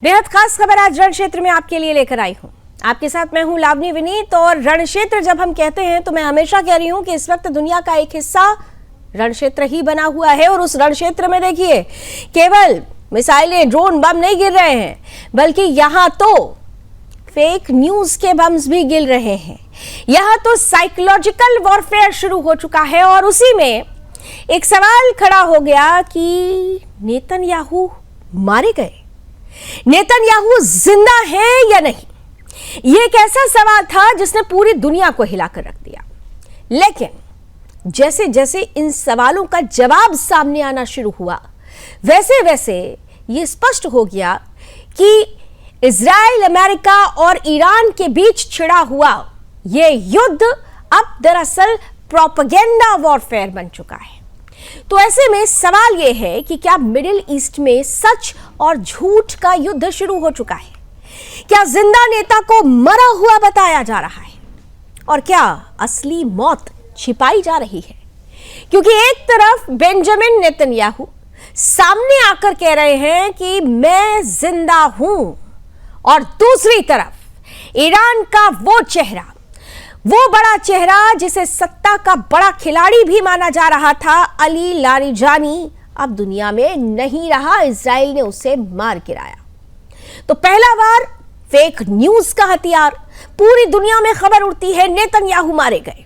बेहद खास खबर आज रण क्षेत्र में आपके लिए लेकर आई हूं। आपके साथ मैं हूं लावनी विनीत। और रण क्षेत्र जब हम कहते हैं तो मैं हमेशा कह रही हूं कि इस वक्त दुनिया का एक हिस्सा रण क्षेत्र ही बना हुआ है। और उस रण क्षेत्र में देखिए, केवल मिसाइलें, ड्रोन, बम नहीं गिर रहे हैं, बल्कि यहां तो फेक न्यूज के बम्स भी गिर रहे हैं। यहां तो साइकोलॉजिकल वॉरफेयर शुरू हो चुका है। और उसी में एक सवाल खड़ा हो गया कि नेतन्याहू मारे गए, नेतन्याहू जिंदा है या नहीं। यह एक ऐसा सवाल था जिसने पूरी दुनिया को हिलाकर रख दिया। लेकिन जैसे जैसे इन सवालों का जवाब सामने आना शुरू हुआ, वैसे वैसे यह स्पष्ट हो गया कि इजराइल, अमेरिका और ईरान के बीच छिड़ा हुआ यह युद्ध अब दरअसल प्रोपेगेंडा वॉरफेयर बन चुका है। तो ऐसे में सवाल यह है कि क्या मिडिल ईस्ट में सच और झूठ का युद्ध शुरू हो चुका है? क्या जिंदा नेता को मरा हुआ बताया जा रहा है और क्या असली मौत छिपाई जा रही है? क्योंकि एक तरफ बेंजामिन नेतन्याहू सामने आकर कह रहे हैं कि मैं जिंदा हूं, और दूसरी तरफ ईरान का वो चेहरा, वो बड़ा चेहरा जिसे सत्ता का बड़ा खिलाड़ी भी माना जा रहा था, अली लारिजानी, अब दुनिया में नहीं रहा। इजराइल ने उसे मार गिराया। तो पहला बार फेक न्यूज का हथियार, पूरी दुनिया में खबर उड़ती है नेतन्याहू मारे गए।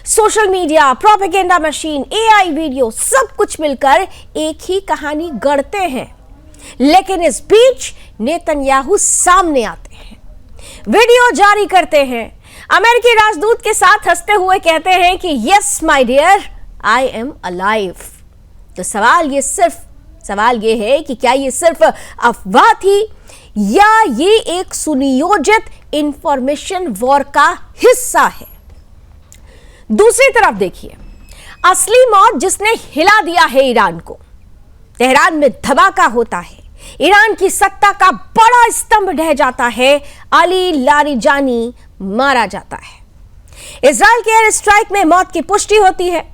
Social media, propaganda machine, AI video, सब कुछ मिलकर एक ही कहानी गढ़ते हैं। लेकिन इस बीच नेतन्याहू सामने आते हैं, वीडियो जारी करते हैं, अमेरिकी राजदूत के साथ हंसते हुए कहते हैं कि yes my dear, I am alive. तो सवाल ये है कि क्या ये सिर्फ अफवाह थी या ये एक सुनियोजित इंफॉर्मेशन वॉर का हिस्सा है? दूसरी तरफ देखिए, असली मौत जिसने हिला दिया है ईरान को, तेहरान में धमाका होता है, ईरान की सत्ता का बड़ा स्तंभ ढह जाता है, अली लारिजानी मारा जाता है। इजराइल के एयर स्ट्राइक में मौत की पुष्टि होती है।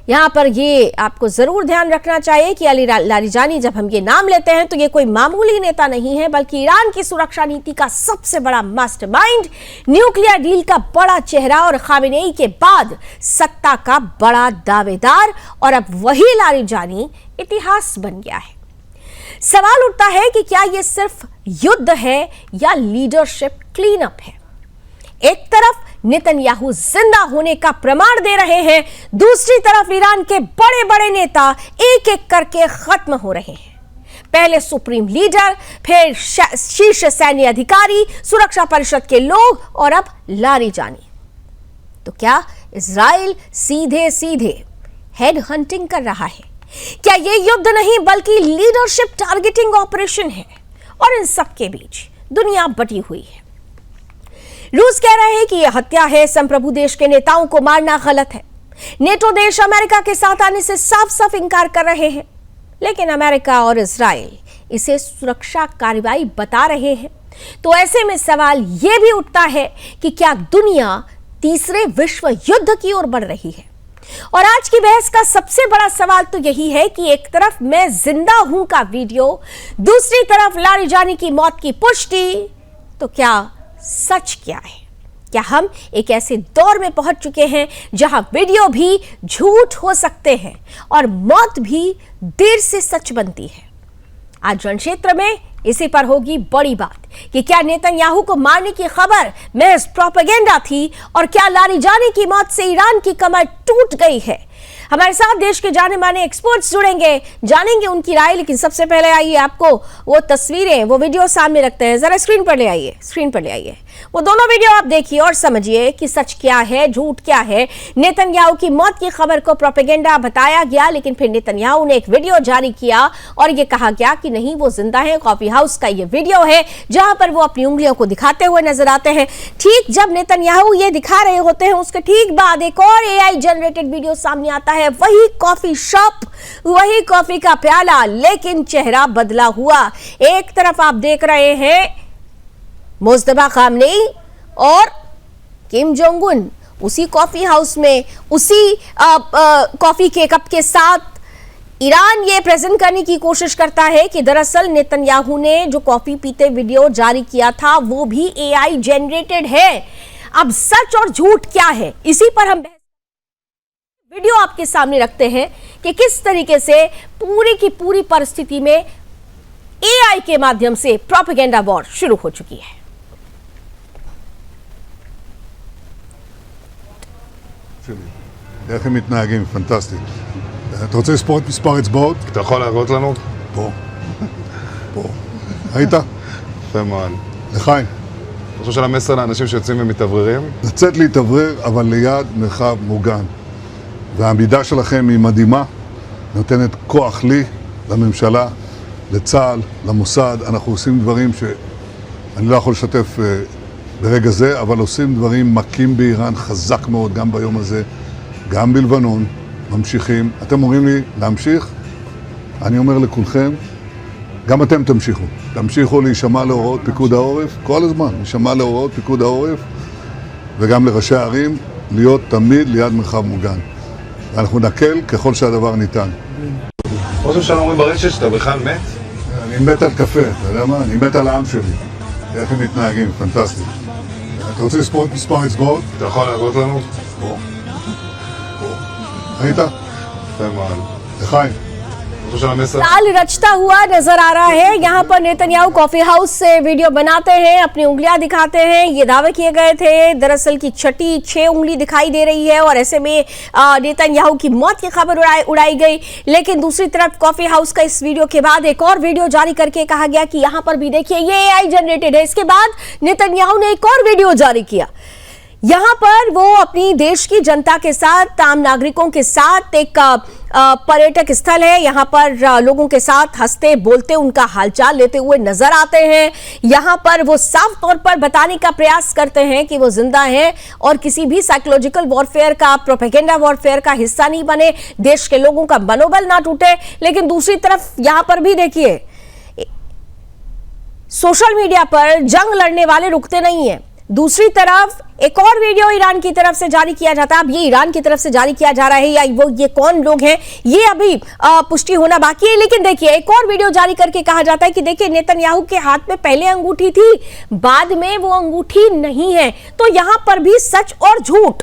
यहां पर ये आपको जरूर ध्यान रखना चाहिए कि अली लारिजानी, जब हम ये नाम लेते हैं तो ये कोई मामूली नेता नहीं है, बल्कि ईरान की सुरक्षा नीति का सबसे बड़ा मास्टरमाइंड, न्यूक्लियर डील का बड़ा चेहरा और खामेनेई के बाद सत्ता का बड़ा दावेदार। और अब वही लारिजानी इतिहास बन गया है। सवाल उठता है कि क्या यह सिर्फ युद्ध है या लीडरशिप क्लीन अप है? एक तरफ नेतन्याहू जिंदा होने का प्रमाण दे रहे हैं, दूसरी तरफ ईरान के बड़े बड़े नेता एक एक करके खत्म हो रहे हैं। पहले सुप्रीम लीडर, फिर शीर्ष सैन्य अधिकारी, सुरक्षा परिषद के लोग, और अब लारिजानी। तो क्या इजराइल सीधे सीधे हेड हंटिंग कर रहा है? क्या यह युद्ध नहीं बल्कि लीडरशिप टारगेटिंग ऑपरेशन है? और इन सब के बीच दुनिया बटी हुई है। रूस कह रहे हैं कि यह हत्या है, संप्रभु देश के नेताओं को मारना गलत है। नेटो देश अमेरिका के साथ आने से साफ साफ इंकार कर रहे हैं। लेकिन अमेरिका और इजराइल इसे सुरक्षा कार्रवाई बता रहे हैं। तो ऐसे में सवाल यह भी उठता है कि क्या दुनिया तीसरे विश्व युद्ध की ओर बढ़ रही है? और आज की बहस का सबसे बड़ा सवाल तो यही है कि एक तरफ मैं जिंदा हूं का वीडियो, दूसरी तरफ लारिजानी की मौत की पुष्टि। तो क्या सच क्या है? क्या हम एक ऐसे दौर में पहुंच चुके हैं जहां वीडियो भी झूठ हो सकते हैं और मौत भी देर से सच बनती है? आज रण क्षेत्र में इसी पर होगी बड़ी बात कि क्या नेतन्याहू को मारने की खबर महज प्रोपेगेंडा थी, और क्या लारिजानी की मौत से ईरान की कमर टूट गई है? हमारे साथ देश के जाने माने एक्सपर्ट्स जुड़ेंगे, जानेंगे उनकी राय। लेकिन सबसे पहले आइए आपको वो तस्वीरें, वो वीडियो सामने रखते हैं। जरा स्क्रीन पर ले आइए। वो दोनों वीडियो आप देखिए और समझिए कि सच क्या है, झूठ क्या है। नेतन्याहू की मौत की खबर को प्रोपेगेंडा बताया गया, लेकिन फिर नेतन्याहू ने एक वीडियो जारी किया और ये कहा गया कि नहीं, वो जिंदा है। कॉफी हाउस का ये वीडियो है जहां पर वो अपनी उंगलियों को दिखाते हुए नजर आते हैं। ठीक जब नेतन्याहू ये दिखा रहे होते हैं, उसके ठीक बाद एक और एआई जनरेटेड वीडियो सामने आता है। वही कॉफी शॉप, वही कॉफी का प्याला, लेकिन चेहरा बदला हुआ। एक तरफ आप देख रहे हैं मुस्तफा खामनेई और किम जोंग उन उसी कॉफी हाउस में, उसी कॉफी के कप के साथ ईरान ये प्रेजेंट करने की कोशिश करता है कि दरअसल नेतन्याहू ने जो कॉफी पीते वीडियो जारी किया था वो भी एआई जनरेटेड है। अब सच और झूठ क्या है, इसी पर हम वीडियो आपके सामने रखते हैं कि किस तरीके से पूरी की पूरी परिस्थिति में एआई के माध्यम से प्रोपेगेंडा वॉर शुरू हो चुकी है। איך הם מתנהגים, פנטסטי. אתה רוצה לספור את מספר אצבעות? אתה יכול להראות לנו? פה. פה. ראית? יפה מאוד. לחיים. אתה חושב של המסר לאנשים שיוצאים ומתאווררים? לצאת להתאוורר, אבל ליד מרחב מוגן. והעמידה שלכם היא מדהימה, נותנת כוח לי, לממשלה, לצה"ל, למוסד. אנחנו עושים דברים שאני לא יכול לשתף ברגע זה, אבל עושים דברים מכים באיראן חזק מאוד, גם ביום הזה, גם בלבנון, ממשיכים. אתם אומרים לי להמשיך? אני אומר לכולכם, גם אתם תמשיכו. תמשיכו להישמע להוראות פיקוד העורף, כל הזמן, להישמע להוראות פיקוד העורף, וגם לראשי הערים, להיות תמיד ליד מרחב מוגן. ואנחנו נקל ככל שהדבר ניתן. ראש הממשלה אומרים ברשת שאתה בכלל מת? אני מת על קפה, אתה יודע מה? אני מת על העם שלי. איך הם מתנהגים, פנטסטי. אתה רוצה לספור את מספר אצבעות? אתה יכול להראות לנו? פה. פה. ראית? יפה מאוד. לחיים. ताल रचता हुआ नजर आ रहा है। यहाँ पर नेतन्याहू कॉफी हाउस से वीडियो बनाते हैं, अपनी उंगलियां दिखाते हैं। ये दावे किए गए थे दरअसल की छठी 6 उंगली दिखाई दे रही है और ऐसे में नेतन्याहू की मौत की खबर उड़ाई गई। लेकिन दूसरी तरफ कॉफी हाउस का इस वीडियो के बाद एक और वीडियो जारी करके कहा गया कि यहाँ पर भी देखिए ये एआई जनरेटेड है। इसके बाद नेतन्याहू ने एक और वीडियो जारी किया। यहाँ पर वो अपनी देश की जनता के साथ, आम नागरिकों के साथ, एक पर्यटक स्थल है, यहाँ पर लोगों के साथ हंसते बोलते उनका हालचाल लेते हुए नजर आते हैं। यहाँ पर वो साफ तौर पर बताने का प्रयास करते हैं कि वो जिंदा हैं और किसी भी साइकोलॉजिकल वॉरफेयर का, प्रोपेगेंडा वॉरफेयर का हिस्सा नहीं बने, देश के लोगों का मनोबल ना टूटे। लेकिन दूसरी तरफ यहाँ पर भी देखिए, सोशल मीडिया पर जंग लड़ने वाले रुकते नहीं है। दूसरी तरफ एक और वीडियो ईरान की तरफ से जारी किया जाता है। अब ये ईरान की तरफ से जारी किया जा रहा है या वो ये कौन लोग हैं ये अभी पुष्टि होना बाकी है। लेकिन देखिए एक और वीडियो जारी करके कहा जाता है कि देखिए नेतन्याहू के हाथ में पहले अंगूठी थी, बाद में वो अंगूठी नहीं है। तो यहां पर भी सच और झूठ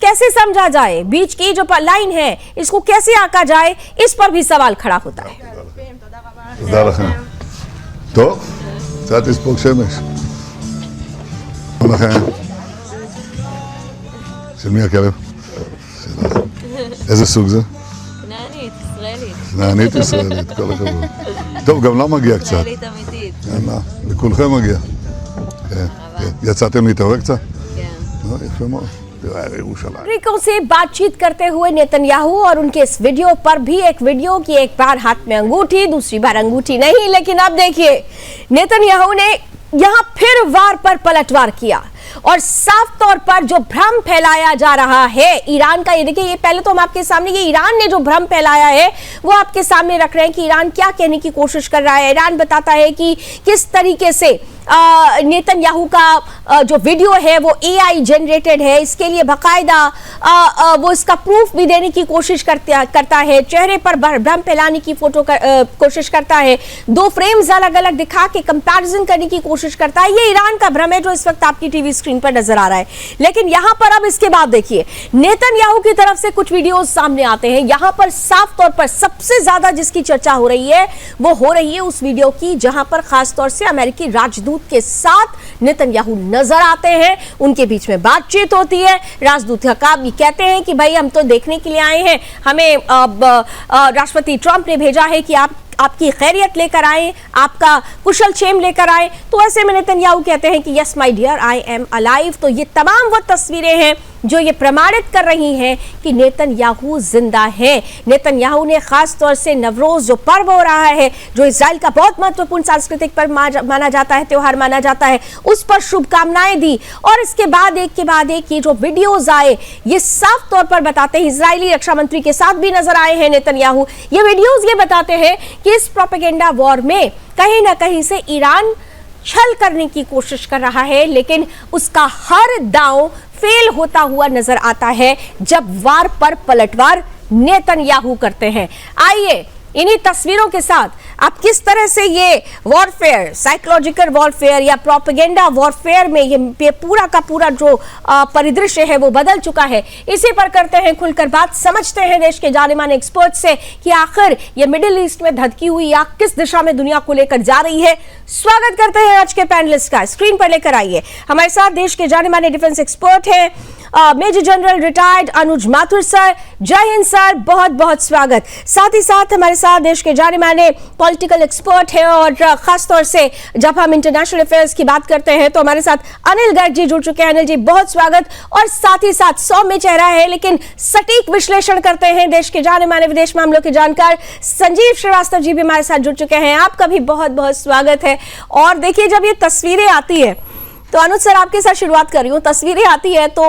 कैसे समझा जाए, बीच की जो लाइन है इसको कैसे आंका जाए, इस पर भी सवाल खड़ा होता है। תודה לכם. טוב, קצת לספוג שמש. לכם. של מי הכלב? שלך. איזה סוג זה? כנענית, ישראלית. כנענית ישראלית, כל הכבוד. טוב, גם לה מגיע קצת. ישראלית אמיתית. יאללה, לכולכם מגיע. כן, כן. יצאתם להתעורר קצת? כן. יפה מאוד. यरूशलेम नागरिकों से बातचीत करते हुए नेतन्याहू और उनके इस वीडियो पर भी एक वीडियो की एक बार हाथ में अंगूठी, दूसरी बार अंगूठी नहीं। लेकिन अब देखिए नेतन्याहू ने यहां फिर वार पर पलटवार किया और साफ तौर पर जो भ्रम फैलाया जा रहा है ईरान का, ये देखिए, ये पहले तो हम आपके सामने ये ईरान ने जो भ्रम फैलाया है वो आपके सामने रख रहे हैं कि ईरान क्या कहने की कोशिश कर रहा है। ईरान बताता है कि किस तरीके से नेतन्याहू का जो वीडियो है वो एआई जनरेटेड है। इसके लिए बाकायदा वो इसका प्रूफ भी देने की कोशिश करता है, चेहरे पर भ्रम फैलाने की कोशिश करता है, 2 फ्रेम्स अलग अलग दिखा के कंपैरिजन करने की कोशिश करता है। ये ईरान का भ्रम है जो इस वक्त आपकी टीवी स्क्रीन पर नजर आ रहा है। लेकिन यहां पर अब इसके बाद देखिए नेतन्याहू की तरफ से कुछ वीडियोस सामने आते हैं। यहां पर साफ तौर पर सबसे ज्यादा जिसकी चर्चा हो रही है वो हो रही है उस वीडियो की जहां पर खासतौर से अमेरिकी राजदूत के साथ नेतन्याहू नजर आते हैं, उनके बीच में बातचीत होती है। राजदूत हकाब ये कहते हैं कि भाई हम तो देखने के लिए आए हैं, हमें राष्ट्रपति ट्रंप ने भेजा है कि आपकी खैरियत लेकर आए, आपका कुशल क्षेम लेकर आए। तो ऐसे में नेतन्याहू कहते हैं कि yes my dear I am alive. तो ये तमाम वो तस्वीरें हैं जो ये प्रमाणित कर रही हैं कि नेतन्याहू जिंदा है। नेतन्याहू ने खास तौर से नवरोज जो पर्व हो रहा है, जो इजराइल का बहुत महत्वपूर्ण सांस्कृतिक पर्व माना जाता है, त्योहार माना जाता है, उस पर शुभकामनाएं दी। और इसके बाद एक के बाद एक ये जो वीडियोज आए ये साफ तौर पर बताते हैं, इजरायली रक्षा मंत्री के साथ भी नजर आए हैं नेतन्याहू। ये वीडियोज ये बताते हैं कि इस प्रोपेगेंडा वॉर में कहीं ना कहीं से ईरान छल करने की कोशिश कर रहा है, लेकिन उसका हर दांव फेल होता हुआ नजर आता है जब वार पर पलटवार नेतन्याहू करते हैं। आइए इन्हीं तस्वीरों के साथ आप किस तरह से ये वॉरफेयर, साइकोलॉजिकल वॉरफेयर या प्रोपेगेंडा वॉरफेयर में ये पूरा का पूरा जो परिदृश्य है वो बदल चुका है, इसी पर करते हैं खुलकर बात, समझते हैं देश के जाने माने एक्सपर्ट से कि आखिर ये मिडिल ईस्ट में धधकी हुई आग किस दिशा में दुनिया को लेकर जा रही है। स्वागत करते हैं आज के पैनलिस्ट का, स्क्रीन पर लेकर आइए हमारे साथ देश के जाने माने डिफेंस एक्सपर्ट हैं मेजर जनरल रिटायर्ड अनुज माथुर सर। जय हिंद सर, बहुत बहुत स्वागत। साथ ही साथ हमारे साथ देश के जाने माने पॉलिटिकल एक्सपर्ट है और खासतौर से जब हम इंटरनेशनल अफेयर्स की बात करते हैं तो हमारे साथ अनिल गर्ग जी जुड़ चुके हैं। अनिल जी बहुत स्वागत। और साथ ही साथ सौम्य चेहरा है लेकिन सटीक विश्लेषण करते हैं देश के जाने माने विदेश मामलों के जानकार संजीव श्रीवास्तव जी भी हमारे साथ जुड़ चुके हैं। आपका भी बहुत बहुत स्वागत है। और देखिए जब ये तस्वीरें आती है तो अनुज सर आपके साथ शुरुआत कर रही हूँ, तस्वीरें आती है तो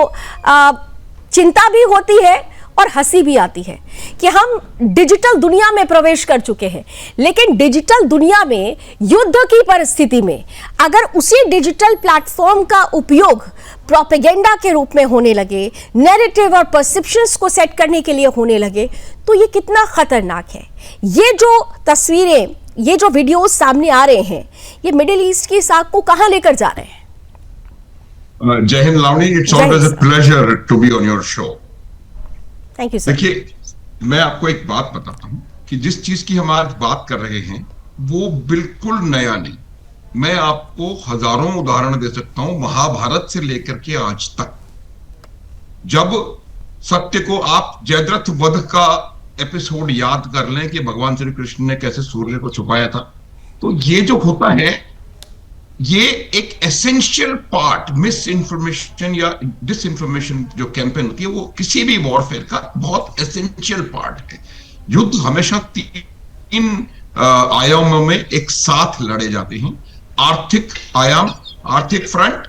चिंता भी होती है और हंसी भी आती है कि हम डिजिटल दुनिया में प्रवेश कर चुके हैं, लेकिन डिजिटल दुनिया में युद्ध की परिस्थिति में अगर उसी डिजिटल प्लेटफॉर्म का उपयोग प्रोपेगेंडा के रूप में होने लगे, नैरेटिव और परसेप्शंस को सेट करने के लिए होने लगे, तो ये कितना खतरनाक है। ये जो तस्वीरें, ये जो वीडियोस सामने आ रहे हैं, ये मिडिल ईस्ट की साख को कहां लेकर जा रहे हैं? जय हिंद लावनी, it's always a pleasure to be on your show. Thank you sir. देखिए, मैं आपको एक बात बताता हूं कि जिस चीज की हम आज बात कर रहे हैं वो बिल्कुल नया नहीं। मैं आपको हजारों उदाहरण दे सकता हूं महाभारत से लेकर के आज तक। जब सत्य को आप जयद्रथ वध का एपिसोड याद कर लें कि भगवान श्री कृष्ण ने कैसे सूर्य को छुपाया था, तो ये जो होता है ये एक एसेंशियल पार्ट, मिस इंफॉर्मेशन या डिस इंफॉर्मेशन जो कैंपेन होती है वो किसी भी वॉरफेयर का बहुत एसेंशियल पार्ट है। युद्ध हमेशा तीन आयामों में एक साथ लड़े जाते हैं। आर्थिक आयाम, आर्थिक फ्रंट,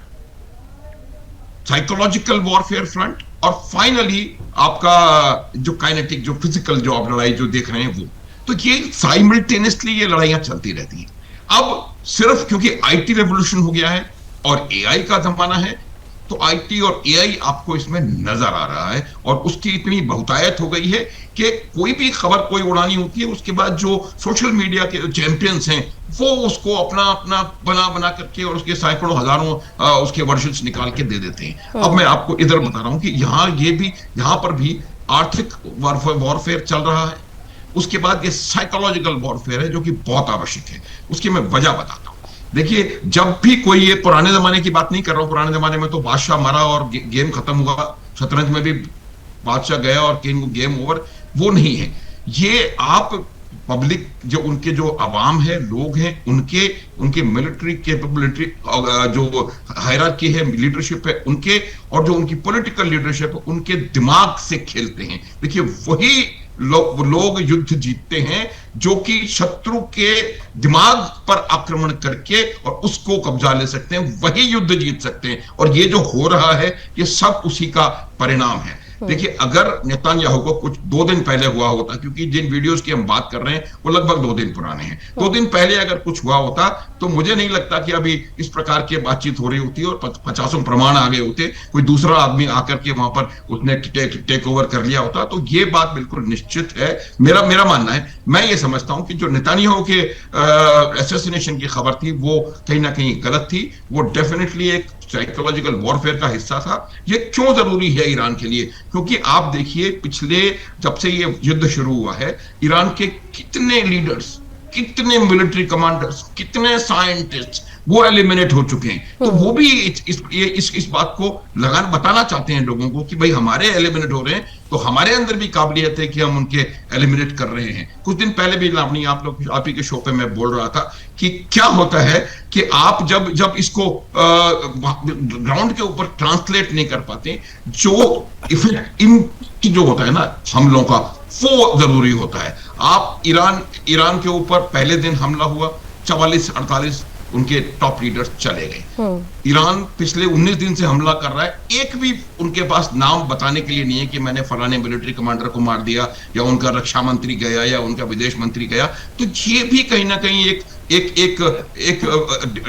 साइकोलॉजिकल वॉरफेयर फ्रंट, और फाइनली आपका जो काइनेटिक, जो फिजिकल जो आप लड़ाई जो देख रहे हैं वो। तो ये साइमल्टेनियसली ये लड़ाइयां चलती रहती हैं। अब सिर्फ क्योंकि आईटी रेवोल्यूशन हो गया है और एआई का जमाना है, तो आईटी और एआई आपको इसमें नजर आ रहा है और उसकी इतनी बहुतायत हो गई है कि कोई भी खबर कोई उड़ानी होती है, उसके बाद जो सोशल मीडिया के चैंपियंस हैं वो उसको अपना अपना बना करके और उसके सैकड़ों हजारों उसके वर्जन्स निकाल के दे देते हैं। अब मैं आपको इधर बता रहा हूं कि यहाँ पर भी आर्थिक वॉरफेयर चल रहा है। उसके बाद ये साइकोलॉजिकल वॉरफेयर है जो कि बहुत आवश्यक है। उसकी मैं वजह बताता हूं। देखिए, जब भी कोई, ये पुराने जमाने की बात नहीं कर रहा हूं, पुराने जमाने में तो बादशाह मरा और गेम खत्म हुआ, शतरंज में भी बादशाह गया और गेम ओवर, वो नहीं है। ये आप पब्लिक, जो उनके जो अवाम है, लोग हैं, उनके मिलिट्री कैपेबिलिटी, जो हायरार्की है, लीडरशिप है उनके, और जो उनकी पॉलिटिकल लीडरशिप है उनके दिमाग से खेलते हैं। देखिए, वही लोग युद्ध जीतते हैं जो कि शत्रु के दिमाग पर आक्रमण करके और उसको कब्जा ले सकते हैं, वही युद्ध जीत सकते हैं। और ये जो हो रहा है ये सब उसी का परिणाम है। देखिए, अगर नेतन्याहू को कुछ 2 दिन पहले हुआ होता, क्योंकि जिन वीडियोस की हम बात कर रहे हैं वो लगभग 2 दिन पुराने हैं, 2 दिन पहले अगर कुछ हुआ होता तो मुझे नहीं लगता कि अभी इस प्रकार की बातचीत हो रही होती और 50 प्रमाण आ गए होते, कोई दूसरा आदमी आकर के वहां पर उसने टेक ओवर कर लिया होता। तो ये बात बिल्कुल निश्चित है। मेरा मानना है, मैं ये समझता हूं कि जो नेतन्याहू के असैसिनेशन की खबर थी वो कहीं ना कहीं गलत थी। वो डेफिनेटली एक साइकोलॉजिकल वॉरफेयर का हिस्सा था। ये क्यों जरूरी है ईरान के लिए? क्योंकि आप देखिए, पिछले जब से ये युद्ध शुरू हुआ है, ईरान के कितने लीडर्स, कितने मिलिट्री कमांडर्स, कितने साइंटिस्ट वो एलिमिनेट हो चुके हैं। तो वो भी इस बात को बताना चाहते हैं लोगों को कि भाई हमारे एलिमिनेट हो रहे हैं तो हमारे अंदर भी काबिलियत है कि हम उनके एलिमिनेट कर रहे हैं। कुछ दिन पहले भी लावनी, आप ही के शो पे मैं बोल रहा था कि क्या होता है कि आप जब इसको ग्राउंड के ऊपर ट्रांसलेट नहीं कर पाते, जो इफेक्ट इनकी जो होता है ना हमलों का, वो जरूरी होता है। आप ईरान के ऊपर पहले दिन हमला हुआ, 44-48 उनके टॉप लीडर्स चले गए। ईरान पिछले 19 दिन से हमला कर रहा है, एक भी उनके पास नाम बताने के लिए नहीं है कि मैंने फलाने मिलिट्री कमांडर को मार दिया या उनका रक्षा मंत्री गया या उनका विदेश मंत्री गया। तो ये भी कहीं ना कहीं एक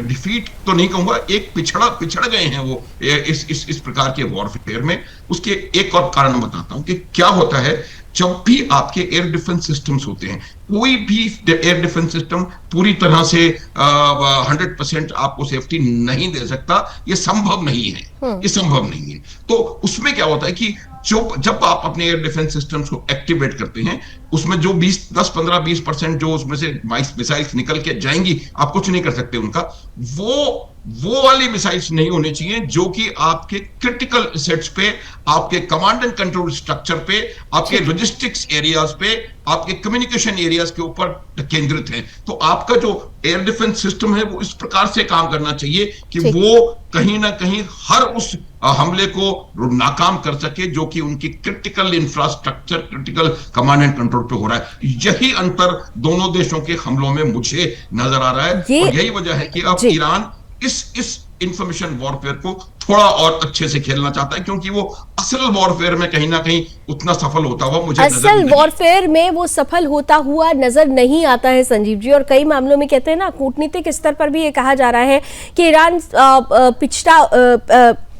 डिफीट तो नहीं कहूंगा, एक पिछड़ गए हैं वो इस प्रकार के वॉरफेयर में। उसके एक और कारण बताता हूं कि क्या होता है जब भी आपके एयर डिफेंस सिस्टम्स होते हैं, कोई भी एयर डिफेंस सिस्टम पूरी तरह से 100% आपको सेफ्टी नहीं दे सकता, ये संभव नहीं है, ये संभव नहीं है। तो उसमें क्या होता है कि जब आप अपने एयर डिफेंस सिस्टम्स को एक्टिवेट करते हैं, उसमें जो 10-15-20% जो उसमें से मिसाइल्स निकल के जाएंगी, आप कुछ नहीं कर सकते उनका, वो वाली मिसाइल्स नहीं होनी चाहिए जो कि आपके क्रिटिकल एसेट्स पे, आपके कमांड एंड कंट्रोल स्ट्रक्चर पे, आपके लॉजिस्टिक्स एरियाज पे, आपके कम्युनिकेशन एरियाज के ऊपर केंद्रित है। तो आपका जो एयर डिफेंस सिस्टम है वो इस प्रकार से काम करना चाहिए कि वो कहीं ना कहीं हर उस हमले को नाकाम कर सके जो कि उनकी critical infrastructure, critical command and control पे हो रहा है। यही अंतर दोनों देशों के हमलों में मुझे नजर आ रहा है, और यही वजह है कि अब ईरान इस इंफॉर्मेशन वॉरफेयर को थोड़ा और अच्छे से खेलना चाहता है, क्योंकि वो असल वॉरफेयर में कहीं ना कहीं उतना सफल होता हुआ मुझे असल वॉरफेयर में वो सफल होता हुआ नजर नहीं आता है संजीव जी। और कई मामलों में कहते हैं ना, कूटनीतिक स्तर पर भी ये कहा जा रहा है कि ईरान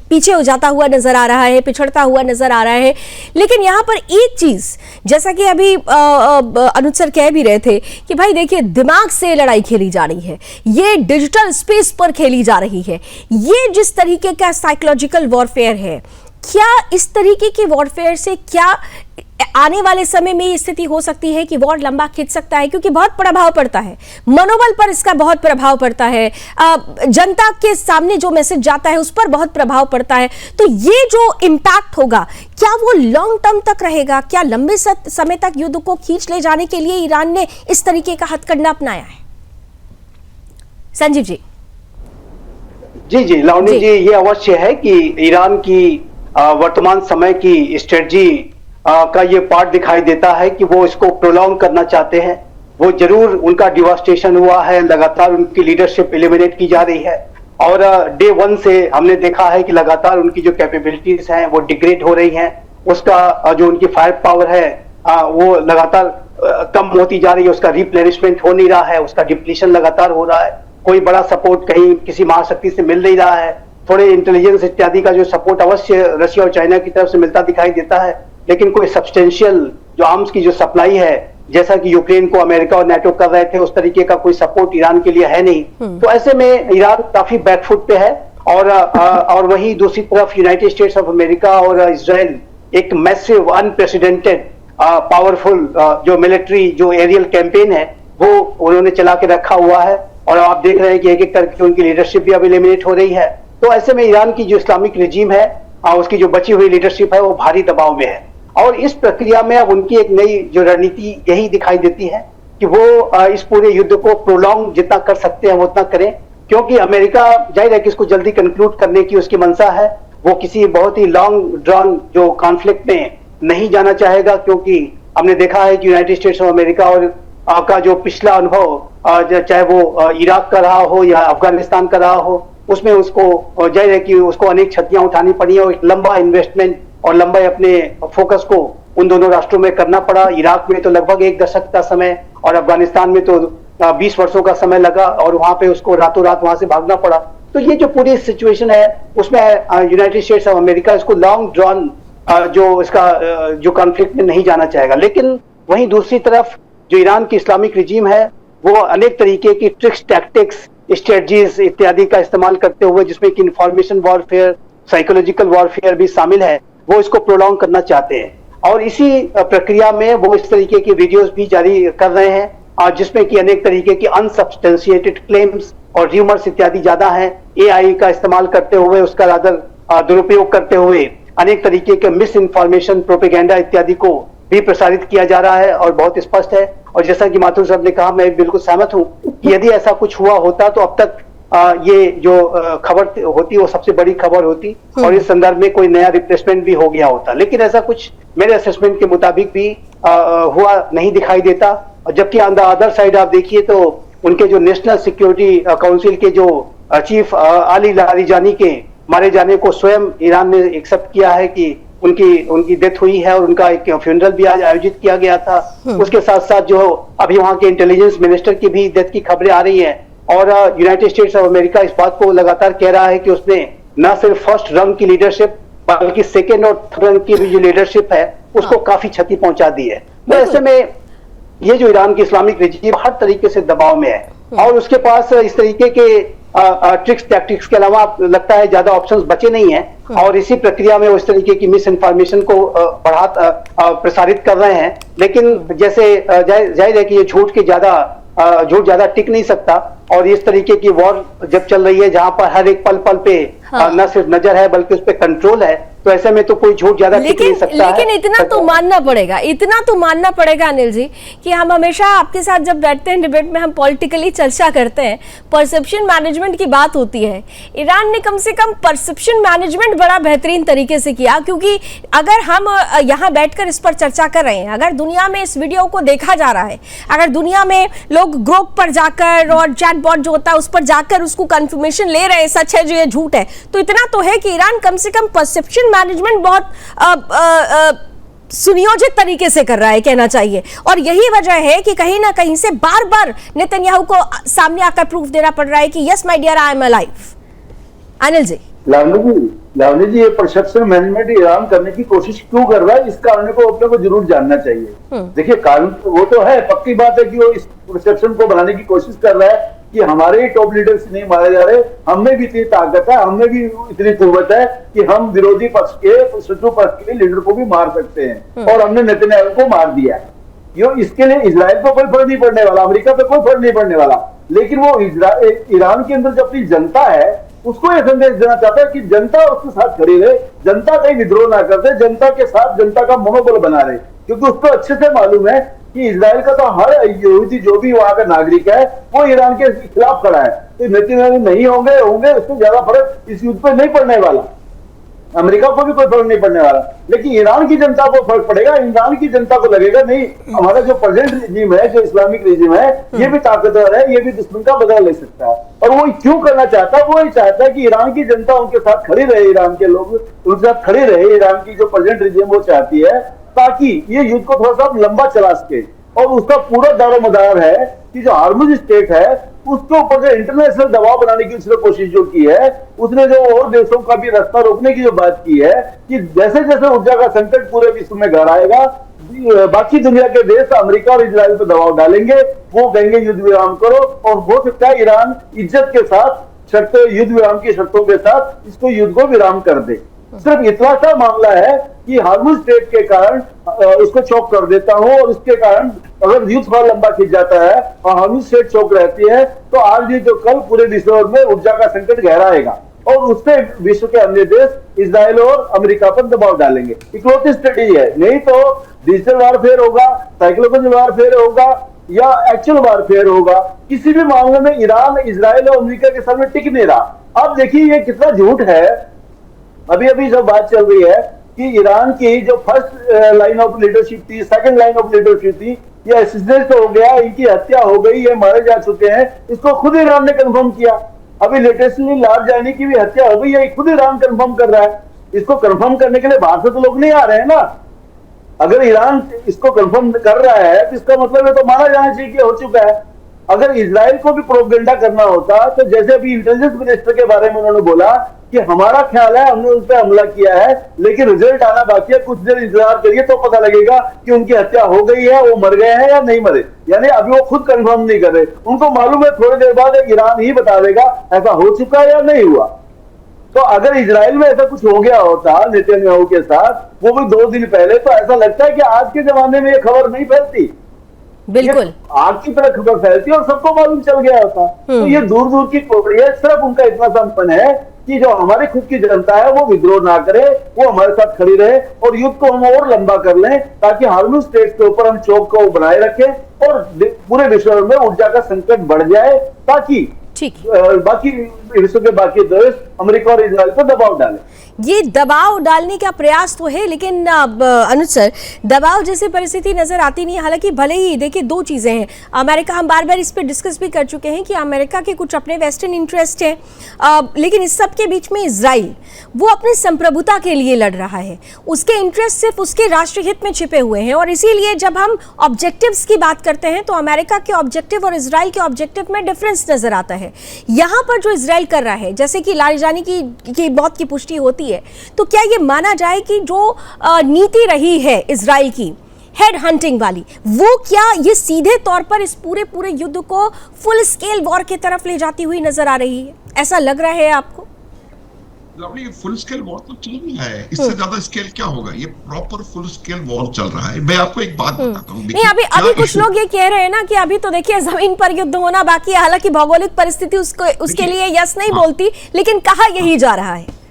पीछे हो जाता हुआ नजर आ रहा है, पिछड़ता हुआ नजर आ रहा है। लेकिन यहाँ पर एक चीज, जैसा कि अभी अनुज सर कह भी रहे थे कि भाई देखिए, दिमाग से लड़ाई खेली जा रही है, ये डिजिटल स्पेस पर खेली जा रही है, ये जिस तरीके का साइकोलॉजिकल वॉरफेयर है, क्या इस तरीके की वॉरफेयर से क्या आने वाले समय में ये स्थिति हो सकती है कि वॉर लंबा खिंच सकता है? क्योंकि बहुत प्रभाव पड़ता है मनोबल पर, इसका बहुत प्रभाव पड़ता है, जनता के सामने जो मैसेज जाता है उस पर बहुत प्रभाव पड़ता है। तो ये जो इम्पैक्ट होगा, क्या वो लॉन्ग टर्म तक रहेगा? क्या लंबे समय तक युद्ध को खींच ले जाने के लिए ईरान ने इस तरीके का हथकंडा अपनाया है? संजीव जी। जी लावनी जी, ये अवश्य है कि ईरान की वर्तमान समय की स्ट्रेटजी का ये पार्ट दिखाई देता है कि वो इसको प्रोलॉन्ग करना चाहते हैं। वो जरूर, उनका डिवास्टेशन हुआ है, लगातार उनकी लीडरशिप एलिमिनेट की जा रही है, और डे 1 से हमने देखा है कि लगातार उनकी जो कैपेबिलिटीज हैं वो डिग्रेड हो रही हैं। उसका जो उनकी फायर पावर है वो लगातार कम होती जा रही है, उसका रिप्लेनिशमेंट हो नहीं रहा है, उसका डिप्लीशन लगातार हो रहा है। कोई बड़ा सपोर्ट कहीं किसी महाशक्ति से मिल नहीं रहा है। थोड़े इंटेलिजेंस इत्यादि का जो सपोर्ट अवश्य रशिया और चाइना की तरफ से मिलता दिखाई देता है, लेकिन कोई सब्सटेंशियल जो आर्म्स की जो सप्लाई है, जैसा कि यूक्रेन को अमेरिका और नाटो कर रहे थे, उस तरीके का कोई सपोर्ट ईरान के लिए है नहीं। तो ऐसे में ईरान काफी बैकफुट पे है, और वही दूसरी तरफ यूनाइटेड स्टेट्स ऑफ अमेरिका और इजराइल एक मैसिव अनप्रेसिडेंटेड पावरफुल जो मिलिट्री जो एरियल कैंपेन है वो उन्होंने चला के रखा हुआ है, और आप देख रहे हैं कि एक एक करके उनकी लीडरशिप भी अब एलिमिनेट हो रही है। तो ऐसे में ईरान की जो इस्लामिक रिजीम है, उसकी जो बची हुई लीडरशिप है वो भारी दबाव में है, और इस प्रक्रिया में अब उनकी एक नई जो रणनीति यही दिखाई देती है कि वो इस पूरे युद्ध को प्रोलॉन्ग जितना कर सकते हैं वो उतना करें, क्योंकि अमेरिका जाहिर है कि इसको जल्दी कंक्लूड करने की उसकी मंशा है। वो किसी बहुत ही लॉन्ग ड्रॉन जो कॉन्फ्लिक्ट में नहीं जाना चाहेगा, क्योंकि हमने देखा है कि यूनाइटेड स्टेट्स ऑफ अमेरिका और का जो पिछला अनुभव, चाहे वो इराक का रहा हो या अफगानिस्तान का रहा हो, उसमें उसको जाहिर है कि उसको अनेक क्षतियां उठानी पड़ी और एक लंबा इन्वेस्टमेंट और लंबा अपने फोकस को उन दोनों राष्ट्रों में करना पड़ा। इराक में तो लगभग 1 दशक का समय, और अफगानिस्तान में तो 20 वर्षों का समय लगा, और वहां पे उसको रातों रात वहां से भागना पड़ा। तो ये जो पूरी सिचुएशन है उसमें यूनाइटेड स्टेट्स ऑफ अमेरिका इसको लॉन्ग ड्रॉन जो इसका जो कॉन्फ्लिक्ट में नहीं जाना चाहेगा। लेकिन वहीं दूसरी तरफ जो ईरान की इस्लामिक रिजीम है वो अनेक तरीके की ट्रिक्स, टैक्टिक्स, स्ट्रेटजीज इत्यादि का इस्तेमाल करते हुए, जिसमें कि इंफॉर्मेशन वॉरफेयर, साइकोलॉजिकल वॉरफेयर भी शामिल है, वो इसको प्रोलॉन्ग करना चाहते हैं। और इसी प्रक्रिया में वो इस तरीके की वीडियोस भी जारी कर रहे हैं, जिसमें कि अनेक तरीके की अनसब्सटेंशिएटेड क्लेम्स और र्यूमर्स इत्यादि ज्यादा हैं। एआई का इस्तेमाल करते हुए, उसका रादर दुरुपयोग करते हुए अनेक तरीके के मिस इन्फॉर्मेशन, प्रोपेगेंडा इत्यादि को भी प्रसारित किया जा रहा है, और बहुत स्पष्ट है। और जैसा कि माथुर साहब ने कहा, मैं बिल्कुल सहमत हूं कि यदि ऐसा कुछ हुआ होता तो अब तक ये जो खबर होती वो सबसे बड़ी खबर होती, और इस संदर्भ में कोई नया रिप्लेसमेंट भी हो गया होता। लेकिन ऐसा कुछ मेरे असेसमेंट के मुताबिक भी हुआ नहीं दिखाई देता। और जबकि ऑन द अदर साइड आप देखिए तो उनके जो नेशनल सिक्योरिटी काउंसिल के जो चीफ अली लारिजानी के मारे जाने को स्वयं ईरान ने एक्सेप्ट किया है कि उनकी डेथ हुई है, और उनका एक फ्यूनरल भी आज आयोजित किया गया था। उसके साथ साथ जो अभी वहां के इंटेलिजेंस मिनिस्टर की भी डेथ की खबरें आ रही हैं, और यूनाइटेड स्टेट्स ऑफ अमेरिका इस बात को लगातार कह रहा है कि उसने न सिर्फ फर्स्ट रंग की लीडरशिप बल्कि सेकेंड और थर्ड की भी जो लीडरशिप है उसको काफी क्षति पहुंचा दी है। तो ऐसे में ये जो ईरान की इस्लामिक रेजिम हर तरीके से दबाव में है और उसके पास इस तरीके के ट्रिक्स टैक्टिक्स के अलावा लगता है ज्यादा ऑप्शंस बचे नहीं हैं और इसी प्रक्रिया में वो इस तरीके की मिस इन्फॉर्मेशन को प्रसारित कर रहे हैं। लेकिन जैसे जाहिर है कि ये झूठ ज्यादा टिक नहीं सकता और इस तरीके की वॉर जब चल रही है जहां पर हर एक पल पल पे न सिर्फ नजर है बल्कि उस पर कंट्रोल है, तो ऐसे में तो कोई झूठ ज्यादा टिक नहीं सकता लेकिन इतना तो मानना पड़ेगा अनिल जी कि हम हमेशा आपके साथ जब बैठते हैं डिबेट में हम पॉलिटिकली चर्चा करते हैं, परसेप्शन मैनेजमेंट की बात होती है। ईरान ने कम से कम परसेप्शन मैनेजमेंट बड़ा बेहतरीन तरीके से किया, क्योंकि अगर हम यहाँ बैठकर इस पर चर्चा कर रहे हैं, अगर दुनिया में इस वीडियो को देखा जा रहा है, अगर दुनिया में लोग ग्रोक पर जाकर और चैटबॉट जो होता है उस पर जाकर उसको कंफर्मेशन ले रहे हैं सच है जो ये झूठ है, तो इतना तो है कि ईरान कम से कम परसेप्शन मैनेजमेंट बहुत सुनियोजित तरीके से कर रहा है, कहना चाहिए। और यही वजह है कि कहीं ना कहीं से बार बार नेतन्याहू को सामने आकर प्रूफ देना पड़ रहा है कि yes my dear I am alive. Anil ji, Lavani ji, ये परसेप्शन मैनेजमेंट ईरान करने की कोशिश क्यों कर रहा है, इस कारण को अपने को जरूर जानना चाहिए। देखिए, कारण वो तो है, पक्की बात है कि वो इस परसेप्शन को बनाने की कोशिश कर रहा है कि हमारे ही टॉप लीडर्स नहीं मारे जा रहे, हमें भी इतनी ताकत है, हमें भी इतनी कुव्वत है कि हम विरोधी पक्ष के, शत्रु पक्ष के लीडर को भी मार सकते हैं और हमने नेतन्याहू को मार दिया है। इसके लिए इजराइल को कोई फर्क नहीं पड़ने वाला, अमेरिका पे कोई फर्क नहीं पड़ने वाला, लेकिन वो ईरान के अंदर जो अपनी जनता है उसको यह संदेश देना चाहता है कि जनता उसके साथ खड़ी रहे, जनता कहीं विद्रोह ना कर दे, जनता के साथ जनता का मनोबल बना रहे, क्योंकि उसको अच्छे से मालूम है कि इजराइल का तो हर यहूदी जो भी वहां का नागरिक है वो ईरान के खिलाफ खड़ा है। तो नेतन्याहू नहीं होंगे उससे ज्यादा फर्क इस युद्ध पे नहीं पड़ने वाला, अमेरिका को भी कोई फर्क नहीं पड़ने वाला, लेकिन ईरान की जनता को फर्क पड़ेगा। ईरान की जनता को लगेगा नहीं, हमारा जो प्रेजेंट रेजिम है, जो इस्लामिक रेजिम है, ये भी ताकतवर है, ये भी दुश्मन का बदला ले सकता है। और वो क्यों करना चाहता है? वो ही चाहता है कि ईरान की जनता उनके साथ खड़ी रहे, ईरान के लोग उनके साथ खड़े रहे, ईरान की जो प्रेजेंट रेजिम वो चाहती है, ताकि ये युद्ध को थोड़ा सा लंबा चला सके। और उसका पूरा दारोमदार है कि जो हार्मुज स्टेट है उसके ऊपर जो इंटरनेशनल दबाव बनाने की उसने कोशिश जो की है, उसने जो और देशों का भी रास्ता रोकने की जो बात की है कि जैसे जैसे ऊर्जा का संकट पूरे विश्व में घर आएगा, बाकी दुनिया के देश अमेरिका और इजराइल पर दबाव डालेंगे, वो कहेंगे युद्ध विराम करो, और हो सकता है ईरान इज्जत के साथ युद्ध विराम की शर्तों के साथ इसको युद्ध को विराम कर दे। सिर्फ इतना सा मामला है कि हार्मुज स्टेट के कारण उसको चौक कर देता हूं, और इसके कारण अगर युद्ध थोड़ा लंबा खिंच जाता है और हार्मुज स्टेट चौक रहती है तो आज भी जो कल पूरे विश्व में ऊर्जा का संकट गहराएगा और उससे विश्व के अन्य देश इजराइल और अमेरिका पर दबाव डालेंगे। इकलौती स्ट्रेटेजी है, नहीं तो डिजिटल वारफेयर होगा, साइकोलॉजिकल वारफेयर होगा या एक्चुअल वारफेयर होगा। किसी भी मामले में ईरान, इजराइल और अमेरिका के सामने टिक नहीं रहा। अब देखिए ये कितना झूठ है। अभी अभी जो बात चल रही है कि ईरान की जो फर्स्ट लाइन ऑफ लीडरशिप थी, सेकंड लाइन ऑफ लीडरशिप थी, ये असिस्टेंट हो गया, इनकी हत्या हो गई, ये मारे जा चुके हैं, इसको खुद ईरान ने कंफर्म किया। अभी लेटेस्टली लारजानी की भी हत्या हो गई है, खुद ईरान कंफर्म कर रहा है। इसको कंफर्म करने के लिए बाहर से तो लोग नहीं आ रहे हैं ना। अगर ईरान इसको कंफर्म कर रहा है तो इसका मतलब है तो माना जाना चाहिए कि हो चुका है। अगर इजराइल को भी प्रोपेगेंडा करना होता तो जैसे अभी इंटेलिजेंस मिनिस्टर के बारे में उन्होंने बोला कि हमारा ख्याल है हमने उस पर हमला किया है, लेकिन रिजल्ट आना बाकी है, कुछ देर इंतजार करिए तो पता लगेगा कि उनकी हत्या हो गई है, वो मर गए हैं या नहीं मरे। यानी अभी वो खुद कंफर्म नहीं कर रहे, उनको मालूम है थोड़ी देर बाद ईरान ही बता देगा ऐसा हो चुका है या नहीं हुआ। तो अगर इजराइल में ऐसा कुछ हो गया होता नेतन्याहू के साथ, वो भी 2 दिन पहले, तो ऐसा लगता है कि आज के जमाने में ये खबर नहीं फैलती, बिल्कुल आग की तरह खबर फैलती और सबको मालूम चल गया होता। तो ये दूर दूर की खबर है, सिर्फ उनका इतना संपन्न है कि जो हमारी खुद की जनता है वो विद्रोह ना करे, वो हमारे साथ खड़ी रहे और युद्ध को हम और लंबा कर लें, ताकि हार्मुज स्टेट के ऊपर हम चौक को बनाए रखें और पूरे विश्व में ऊर्जा का संकट बढ़ जाए, ताकि बाकी विश्व के बाकी देश अमेरिका और इजराइल पर दबाव डालें। ये दबाव डालने का प्रयास तो है, लेकिन अनुज सर, दबाव जैसी परिस्थिति नजर आती नहीं। हालांकि भले ही देखिए 2 चीजें हैं, अमेरिका, हम बार बार इस पर डिस्कस भी कर चुके हैं कि अमेरिका के कुछ अपने वेस्टर्न इंटरेस्ट हैं, लेकिन इस सब के बीच में इजराइल वो अपनी संप्रभुता के लिए लड़ रहा है, उसके इंटरेस्ट सिर्फ उसके राष्ट्रहित में छिपे हुए हैं। और इसीलिए जब हम ऑब्जेक्टिव्स की बात करते हैं तो अमेरिका के ऑब्जेक्टिव और इजराइल के ऑब्जेक्टिव में डिफरेंस नजर आता है। यहाँ पर जो इजराइल फेल कर रहा है, जैसे कि लारिजानी की मौत की पुष्टि होती है, तो क्या ये माना जाए कि जो नीति रही है इजराइल की हेड हंटिंग वाली, वो क्या ये सीधे तौर पर इस पूरे युद्ध को फुल स्केल वॉर की तरफ ले जाती हुई नजर आ रही है? ऐसा लग रहा है आपको? लवली, फुल स्केल वॉर तो चल रहा है, इससे ज्यादा स्केल क्या होगा? ये प्रॉपर फुल स्केल वॉर चल रहा है। मैं आपको एक बात बताता हूँ। नहीं, अभी कुछ लोग ये कह रहे हैं ना कि अभी तो देखिए जमीन पर युद्ध होना बाकी है, हालांकि भौगोलिक परिस्थिति उसके लिए यस नहीं बोलती, लेकिन कहा यही जा रहा है।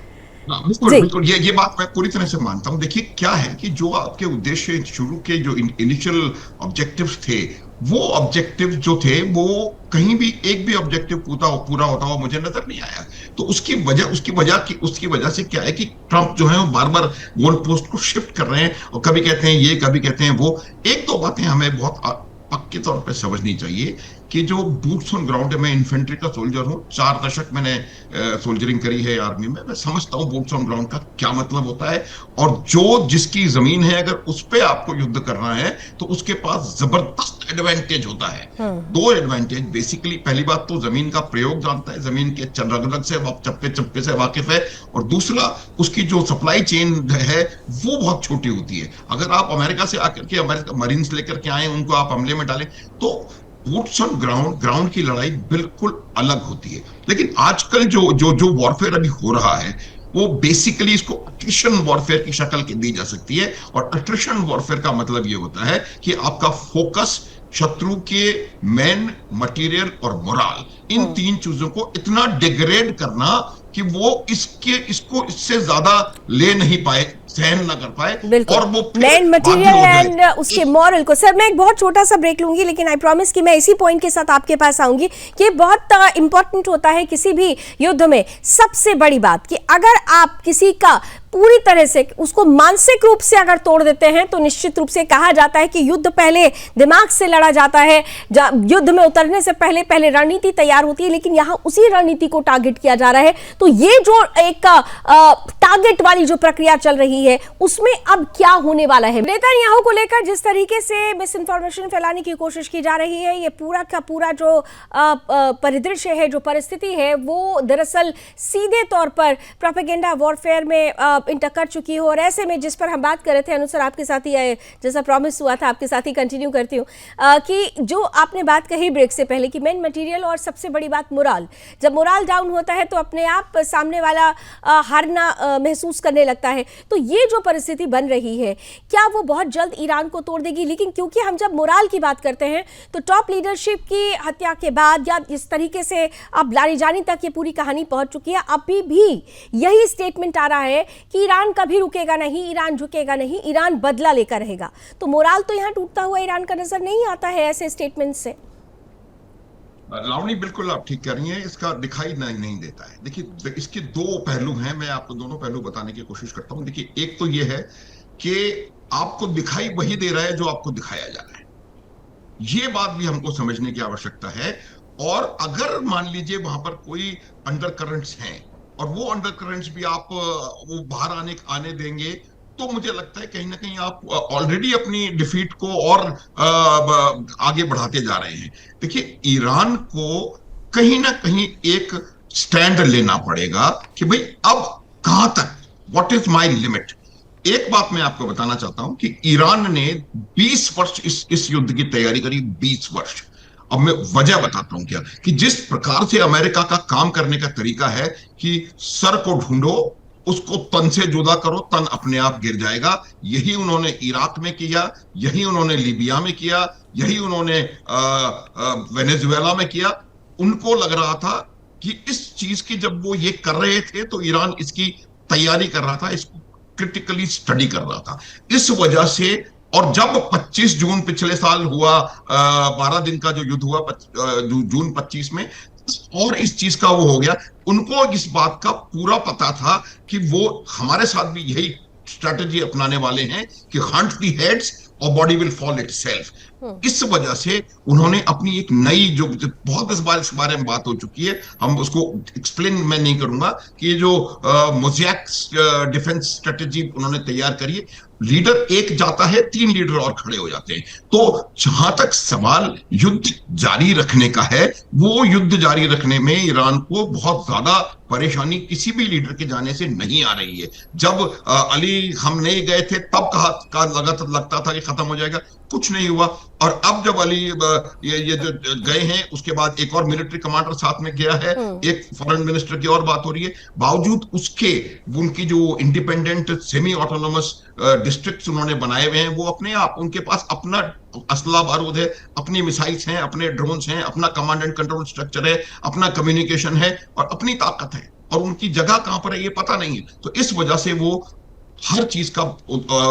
बिल्कुल ये बात मैं पूरी तरह से मानता हूं। देखिए क्या है कि जो आपके उद्देश्य शुरू के जो इनिशियल ऑब्जेक्टिव्स थे, वो ऑब्जेक्टिव जो थे वो कहीं भी एक भी ऑब्जेक्टिव पूरा होता हुआ मुझे नजर नहीं आया। तो उसकी वजह से क्या है कि ट्रंप जो है वो बार बार गोल पोस्ट को शिफ्ट कर रहे हैं और कभी कहते हैं ये, कभी कहते हैं वो। एक दो बातें हमें बहुत पक्के तौर पे समझनी चाहिए कि जो बूट्स ऑन ग्राउंड है, मैं इन्फेंट्री का सोल्जर हूं, 4 दशक मैंने सोल्जरिंग करी है आर्मी में, मैं समझता हूं बूट्स ऑन ग्राउंड का क्या मतलब होता है। और जिसकी जमीन है, अगर उस पे आपको युद्ध करना है तो उसके पास जबरदस्त एडवांटेज होता है। 2 एडवांटेज बेसिकली, पहली बात तो जमीन का प्रयोग जानता है, जमीन के रग से चप्पे से वाकिफ है, और दूसरा उसकी जो सप्लाई चेन है वो बहुत छोटी होती है। अगर आप अमेरिका से आकर के अमेरिका मरीन्स लेकर के आए, उनको आप हमले में डालें, तो बूट्स ऑन ग्राउंड की लड़ाई बिल्कुल अलग होती है। लेकिन आजकल जो वॉरफेयर अभी हो रहा है, वो बेसिकली इसको अट्रिशन वॉरफेयर की शक्ल दी जा सकती है। और अट्रिशन वॉरफेयर का मतलब ये होता है कि आपका फोकस शत्रु के मैन, मटेरियल और मोरल, इन 3 चीजों को इतना डिग्रेड करना कि वो इसको इससे ज्यादा ले नहीं पाए, सहन ना कर पाए, और वो मैन, मटेरियल एंड उसके मॉरल को। सर मैं एक बहुत छोटा सा ब्रेक लूंगी, लेकिन आई प्रॉमिस कि मैं इसी पॉइंट के साथ आपके पास आऊंगी कि बहुत इंपॉर्टेंट होता है किसी भी युद्ध में। सबसे बड़ी बात कि अगर आप किसी का पूरी तरह से उसको मानसिक रूप से अगर तोड़ देते हैं, तो निश्चित रूप से कहा जाता है कि युद्ध पहले दिमाग से लड़ा जाता है। युद्ध में उतरने से पहले रणनीति तैयार होती है, लेकिन यहां उसी रणनीति को टारगेट किया जा रहा है। तो ये जो एक टारगेट वाली जो प्रक्रिया चल रही है, उसमें अब क्या होने वाला है? नेतन्याहू को लेकर जिस तरीके से मिस इन्फॉर्मेशन फैलाने की कोशिश की जा रही है, ये पूरा का पूरा जो परिदृश्य है, जो परिस्थिति है, वो दरअसल सीधे तौर पर प्रोपेगेंडा वॉरफेयर में इंटर कर चुकी हो। और ऐसे में जिस पर हम बात कर रहे थे, अनुसार आपके साथ ही आए, जैसा प्रॉमिस हुआ था आपके साथ ही कंटिन्यू करती हूँ, कि जो आपने बात कही ब्रेक से पहले कि मेन मटेरियल और सबसे बड़ी बात मोरल, जब मोरल डाउन होता है तो अपने आप सामने वाला हारना महसूस करने लगता है। तो ये जो परिस्थिति बन रही है, क्या वो बहुत जल्द ईरान को तोड़ देगी? लेकिन क्योंकि हम जब मोरल की बात करते हैं, तो टॉप लीडरशिप की हत्या के बाद या इस तरीके से अब लारिजानी तक ये पूरी कहानी पहुंच चुकी है, अभी भी यही स्टेटमेंट आ रहा है कि ईरान कभी रुकेगा नहीं, ईरान झुकेगा नहीं, ईरान बदला लेकर रहेगा। तो मोरल तो यहां टूटता हुआ ईरान का नजर नहीं आता है ऐसे स्टेटमेंट से। लावणी, बिल्कुल आप ठीक कह रही हैं, इसका दिखाई नहीं देता है। देखिए, इसके 2 पहलू हैं, मैं आपको दोनों पहलू बताने की कोशिश करता हूं। देखिए, एक तो ये है कि आपको दिखाई वही दे रहा है जो आपको दिखाया जा रहा है, ये बात भी हमको समझने की आवश्यकता है। और अगर मान लीजिए वहां पर कोई अंडरकरंट्स हैं, और वो अंडरकरंट्स भी आप वो बाहर आने देंगे, तो मुझे लगता है कहीं ना कहीं आप ऑलरेडी अपनी डिफीट को और आगे बढ़ाते जा रहे हैं। देखिए, ईरान को कहीं ना कहीं एक स्टैंड लेना पड़ेगा कि भाई अब कहां तक, व्हाट इज माय लिमिट। एक बात मैं आपको बताना चाहता हूं कि ईरान ने 20 वर्ष इस युद्ध की तैयारी करी, 20 वर्ष। अब मैं वजह बताता हूं क्या, कि जिस प्रकार से अमेरिका का काम करने का तरीका है कि सर को ढूंढो, उसको तन से जुदा करो, तन अपने आप गिर जाएगा। यही उन्होंने इराक में किया, यही उन्होंने लीबिया में किया, यही उन्होंने वेनेजुएला में किया। उनको लग रहा था कि इस चीज की जब वो ये कर रहे थे, तो ईरान इसकी तैयारी कर रहा था, इसको क्रिटिकली स्टडी कर रहा था। इस वजह से, और जब 25 जून पिछले साल हुआ, 12 दिन का जो युद्ध हुआ जून 25 में, और इस चीज का वो हो गया, उनको इस बात का पूरा पता था कि वो हमारे साथ भी यही स्ट्रेटेजी अपनाने वाले हैं कि हंट दी हेड्स और बॉडी विल फॉल इटसेल्फ। इस वजह से उन्होंने अपनी एक नई, जो बहुत इस बारे में बात हो चुकी है, हम उसको एक्सप्लेन मैं नहीं करूंगा, कि जो मोज़ैक डिफेंस स्ट्रेटेजी उन्होंने तैयार करी है, लीडर एक जाता है, 3 लीडर और खड़े हो जाते हैं। तो जहां तक सवाल युद्ध जारी रखने का है, वो युद्ध जारी रखने में ईरान को बहुत ज्यादा परेशानी किसी भी लीडर के जाने से नहीं आ रही है। जब अली खamenei गए थे तब लगता था कि खत्म हो जाएगा, कुछ नहीं हुआ। और अब जब अली ये जो गए हैं, उसके बाद एक और मिलिट्री कमांडर साथ में गया है, एक फॉरेन मिनिस्टर की और बात हो रही है। बावजूद उसके उनकी जो इंडिपेंडेंट सेमी ऑटोनोमस डिस्ट्रिक्ट्स उन्होंने बनाए हुए हैं, वो अपने आप, उनके पास अपना असला बारूद है, अपनी मिसाइल्स हैं, अपने ड्रोन्स हैं, अपना कमांड एंड कंट्रोल स्ट्रक्चर है, अपना कम्युनिकेशन है और अपनी ताकत है। और उनकी जगह कहां पर है ये पता नहीं है। तो इस वजह से वो हर चीज का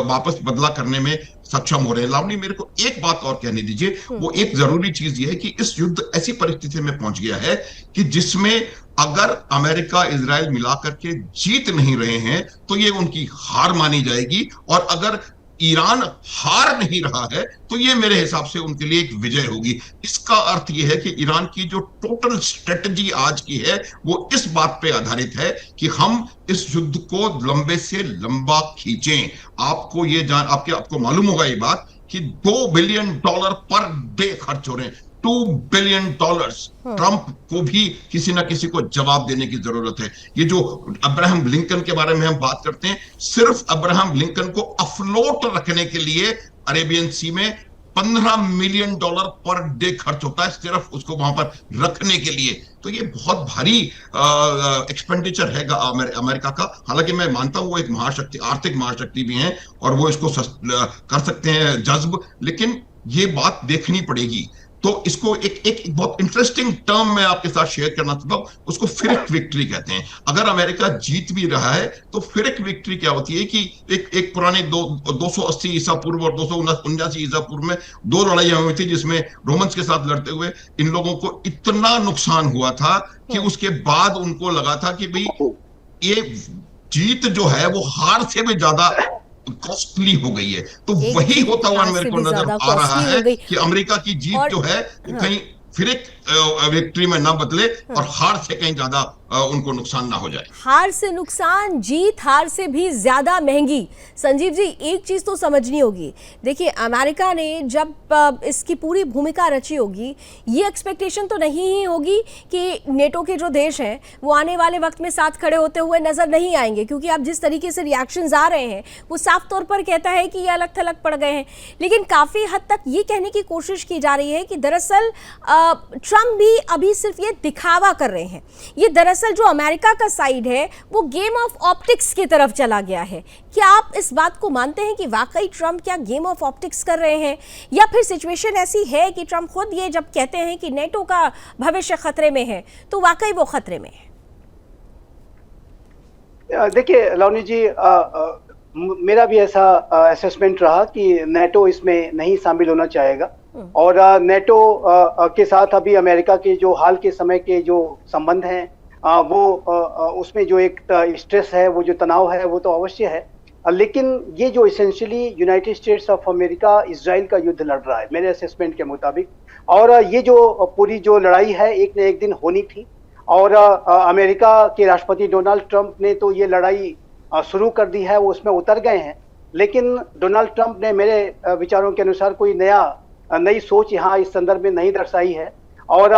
वापस बदला करने में सक्षम हो रहे हैं। लावनी, मेरे को एक बात और कहने दीजिए। वो एक जरूरी चीज ये है कि इस युद्ध ऐसी परिस्थिति में पहुंच गया है कि जिसमें अगर अमेरिका इजराइल मिलाकर के जीत नहीं रहे हैं तो ये उनकी हार मानी जाएगी, और अगर ईरान हार नहीं रहा है तो ये मेरे हिसाब से उनके लिए एक विजय होगी। इसका अर्थ ये है कि ईरान की जो टोटल स्ट्रेटजी आज की है वो इस बात पे आधारित है कि हम इस युद्ध को लंबे से लंबा खींचें। आपको मालूम होगा ये बात कि $2 बिलियन पर डे खर्च हो रहे हैं। $2 बिलियन। ट्रंप को भी किसी ना किसी को जवाब देने की जरूरत है। ये जो अब्राहम लिंकन के बारे में हम बात करते हैं, सिर्फ अब्राहम लिंकन को अफलोट रखने के लिए अरेबियन सी में $15 मिलियन पर डे खर्च होता है, सिर्फ उसको वहां पर रखने के लिए। तो ये बहुत भारी एक्सपेंडिचर है अमेरिका का। हालांकि मैं मानता हूं वो एक महाशक्ति, आर्थिक महाशक्ति भी है और वो इसको कर सकते हैं जज्ब, लेकिन ये बात देखनी पड़ेगी। तो इसको एक बहुत इंटरेस्टिंग टर्म मैं आपके साथ शेयर करना चाहता हूं, उसको फिरिक विक्ट्री कहते हैं। अगर अमेरिका जीत भी रहा है तो फिरिक विक्ट्री क्या होती है कि एक पुराने 280 ईसा पूर्व और 279 ईसा पूर्व में 2 लड़ाइयां हुई थी, जिसमें रोमन्स के साथ लड़ते हुए इन लोगों को इतना नुकसान हुआ था कि उसके बाद उनको लगा था कि भाई ये जीत जो है वो हार से भी ज्यादा कॉस्टली हो गई है। तो वही होता हुआ मेरे को नजर आ रहा है कि अमेरिका की जीत जो है वो कहीं फिर एक विक्ट्री में ना बदले और हार से कहीं ज्यादा उनको नुकसान ना हो जाए। हार से नुकसान, जीत हार से भी ज्यादा महंगी। संजीव जी, एक चीज तो समझनी होगी। देखिए, अमेरिका ने जब इसकी पूरी भूमिका रची होगी, ये एक्सपेक्टेशन तो नहीं ही होगी कि नेटो के जो देश हैं वो आने वाले वक्त में साथ खड़े होते हुए नजर नहीं आएंगे, क्योंकि अब जिस तरीके से रिएक्शंस आ रहे हैं वो साफ तौर पर कहता है कि ये अलग थलग पड़ गए हैं। लेकिन काफी हद तक ये कहने की कोशिश की जा रही है कि दरअसल ट्रंप भी अभी सिर्फ ये दिखावा कर रहे हैं। ये दरअसल जो अमेरिका का साइड है वो गेम ऑफ ऑप्टिक्स की तरफ चला गया है। क्या आप इस बात को मानते हैं कि वाकई ट्रंप क्या गेम ऑफ ऑप्टिक्स कर रहे हैं, या फिर सिचुएशन ऐसी है कि ट्रंप खुद ये जब कहते हैं कि नेटो का भविष्य खतरे में है तो वाकई वो खतरे में है? देखिए लावनी जी, मेरा भी ऐसा असेसमेंट रहा कि नेटो इसमें नहीं शामिल होना चाहेगा, और नेटो के साथ अभी अमेरिका के जो हाल के समय के जो संबंध हैं वो उसमें जो एक स्ट्रेस है, वो जो तनाव है वो तो अवश्य है। लेकिन ये जो essentially United states of America Israel का युद्ध लड़ रहा है मेरे असेसमेंट के मुताबिक, और ये जो पूरी जो लड़ाई है एक न एक दिन होनी थी। और अमेरिका के राष्ट्रपति डोनाल्ड ट्रंप ने तो ये लड़ाई शुरू कर दी है, वो उसमें उतर गए हैं। लेकिन डोनाल्ड ट्रंप ने मेरे विचारों के अनुसार कोई नई सोच यहाँ इस संदर्भ में नहीं दर्शाई है। और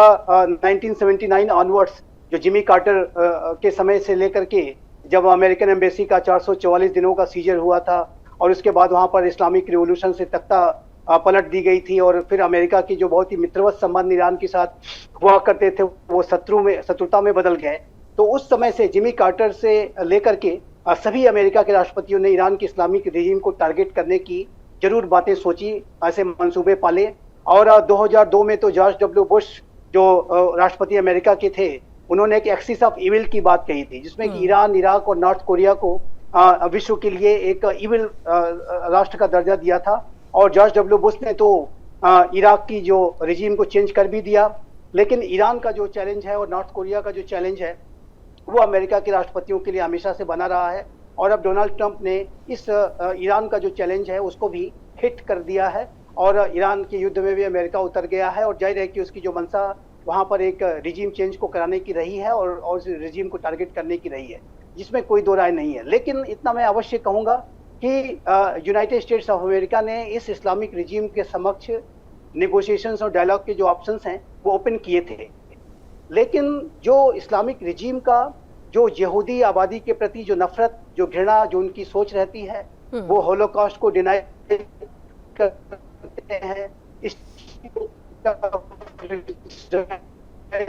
1979 ऑनवर्ड्स, जो जिमी कार्टर के समय से लेकर के जब अमेरिकन एम्बेसी का 444 दिनों का सीजर हुआ था, और उसके बाद वहाँ पर इस्लामिक रिवॉल्यूशन से तख्ता पलट दी गई थी, और फिर अमेरिका की जो बहुत ही मित्रवत संबंध ईरान के साथ हुआ करते थे वो शत्रुता में बदल गए। तो उस समय से जिमी कार्टर से लेकर के सभी अमेरिका के राष्ट्रपतियों ने ईरान के इस्लामिक रेजिम को टारगेट करने की जरूर बातें सोची, ऐसे मंसूबे पाले। और 2002 में तो जॉर्ज डब्ल्यू बुश जो राष्ट्रपति अमेरिका के थे, उन्होंने एक एक्सिस ऑफ इविल की बात कही थी, जिसमें कि ईरान, इराक और नॉर्थ कोरिया को विश्व के लिए एक इविल राष्ट्र का दर्जा दिया था। और जॉर्ज डब्ल्यू बुश ने तो इराक की जो रेजिम को चेंज कर भी दिया। लेकिन ईरान का जो चैलेंज है और नॉर्थ कोरिया का जो चैलेंज है वो अमेरिका के राष्ट्रपतियों के लिए हमेशा से बना रहा है। और अब डोनाल्ड ट्रंप ने इस ईरान का जो चैलेंज है उसको भी हिट कर दिया है, और ईरान के युद्ध में भी अमेरिका उतर गया है। और जाहिर है कि उसकी जो मंशा वहाँ पर एक रिजीम चेंज को कराने की रही है और उस रिजीम को टारगेट करने की रही है, जिसमें कोई दो राय नहीं है। लेकिन इतना मैं अवश्य कहूँगा कि यूनाइटेड स्टेट्स ऑफ अमेरिका ने इस इस्लामिक रिजीम के समक्ष नेगोशिएशंस और डायलॉग के जो ऑप्शंस हैं वो ओपन किए थे, लेकिन जो इस्लामिक रिजीम का जो यहूदी आबादी के प्रति जो नफरत, जो घृणा, जो उनकी सोच रहती है, वो होलोकॉस्ट को डिनाई करते हैं,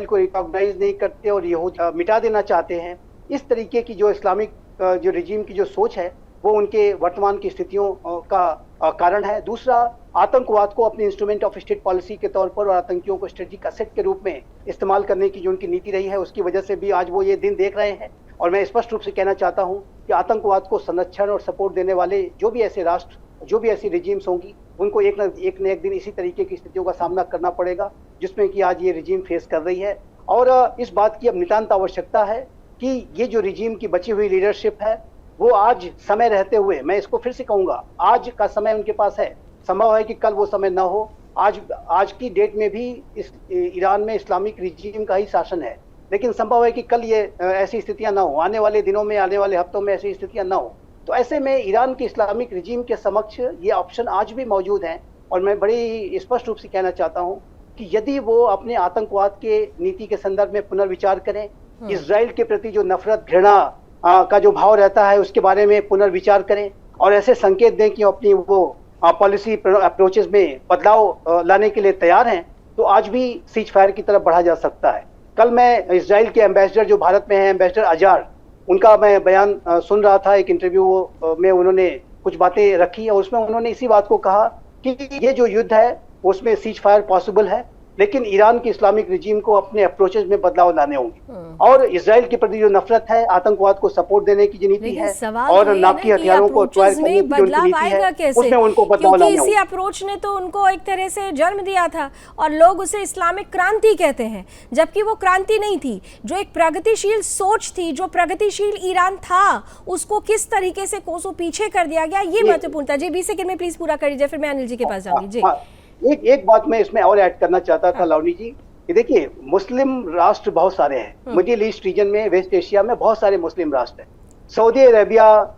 को रिकॉग्नाइज नहीं करते और यहूद मिटा देना चाहते हैं। इस तरीके की जो इस्लामिक जो रिजीम की जो सोच है वो उनके वर्तमान की स्थितियों का कारण है। दूसरा, आतंकवाद को अपने इंस्ट्रूमेंट ऑफ स्टेट पॉलिसी के तौर पर और आतंकियों को स्ट्रेटेजिक असेट के रूप में इस्तेमाल करने की जो उनकी नीति रही है, उसकी वजह से भी आज वो ये दिन देख रहे हैं। और मैं स्पष्ट रूप से कहना चाहता हूँ कि आतंकवाद को संरक्षण और सपोर्ट देने वाले जो भी ऐसे राष्ट्र, जो भी ऐसी रिजीम्स होंगी, उनको एक न एक दिन इसी तरीके की स्थितियों का सामना करना पड़ेगा जिसमें कि आज ये रिजीम फेस कर रही है। और इस बात की अब नितांत आवश्यकता है कि ये जो रिजीम की बची हुई लीडरशिप है वो आज समय रहते हुए, मैं इसको फिर से कहूंगा, आज का समय उनके पास है। संभव है कि कल वो समय ना हो। आज की डेट में भी इस ईरान में इस्लामिक रिजीम का ही शासन है, लेकिन संभव है कि कल ये ऐसी स्थितियां ना हो, आने वाले दिनों में, आने वाले हफ्तों में ऐसी स्थितियां ना हो। तो ऐसे में ईरान के इस्लामिक रिजीम के समक्ष ये ऑप्शन आज भी मौजूद हैं। और मैं बड़ी स्पष्ट रूप से कहना चाहता हूँ कि यदि वो अपने आतंकवाद के नीति के संदर्भ में पुनर्विचार करें, इजराइल के प्रति जो नफरत, घृणा का जो भाव रहता है उसके बारे में पुनर्विचार करें और ऐसे संकेत दें कि अपनी वो पॉलिसी अप्रोचेस में बदलाव लाने के लिए तैयार हैं, तो आज भी सीज फायर की तरफ बढ़ा जा सकता है। कल मैं इजराइल के एम्बेसडर जो भारत में है, एम्बेसडर अजार, उनका मैं बयान सुन रहा था। एक इंटरव्यू में उन्होंने कुछ बातें रखी और उसमें उन्होंने इसी बात को कहा कि ये जो युद्ध है उसमें सीज फायर पॉसिबल है, लेकिन ईरान की इस्लामिक रिजीम को अपने अप्रोचेस में बदलाव लाने होंगे। और इजराइल के प्रति जो नफरत है, आतंकवाद को सपोर्ट देने की जो नीति है और नापी हथियारों को एक्वायर करने की जो नीति है, उसमें उनको बदलाव लाने होंगे। इसी अप्रोच ने तो उनको एक तरह से जन्म दिया था और लोग उसे इस्लामिक क्रांति कहते हैं, जबकि वो क्रांति नहीं थी। जो एक प्रगतिशील सोच थी, जो प्रगतिशील ईरान था, उसको किस तरीके से कोसों पीछे कर दिया गया, ये महत्वपूर्ण था। जी 20 सेकंड में प्लीज पूरा कर दीजिए, फिर मैं अनिल जी के पास जाऊंगी। जी एक बात मैं इसमें और ऐड करना चाहता था लावनी जी, कि देखिए मुस्लिम राष्ट्र बहुत सारे हैं मिडिल ईस्ट रीजन में, वेस्ट एशिया में बहुत सारे मुस्लिम राष्ट्र हैं। सऊदी अरेबिया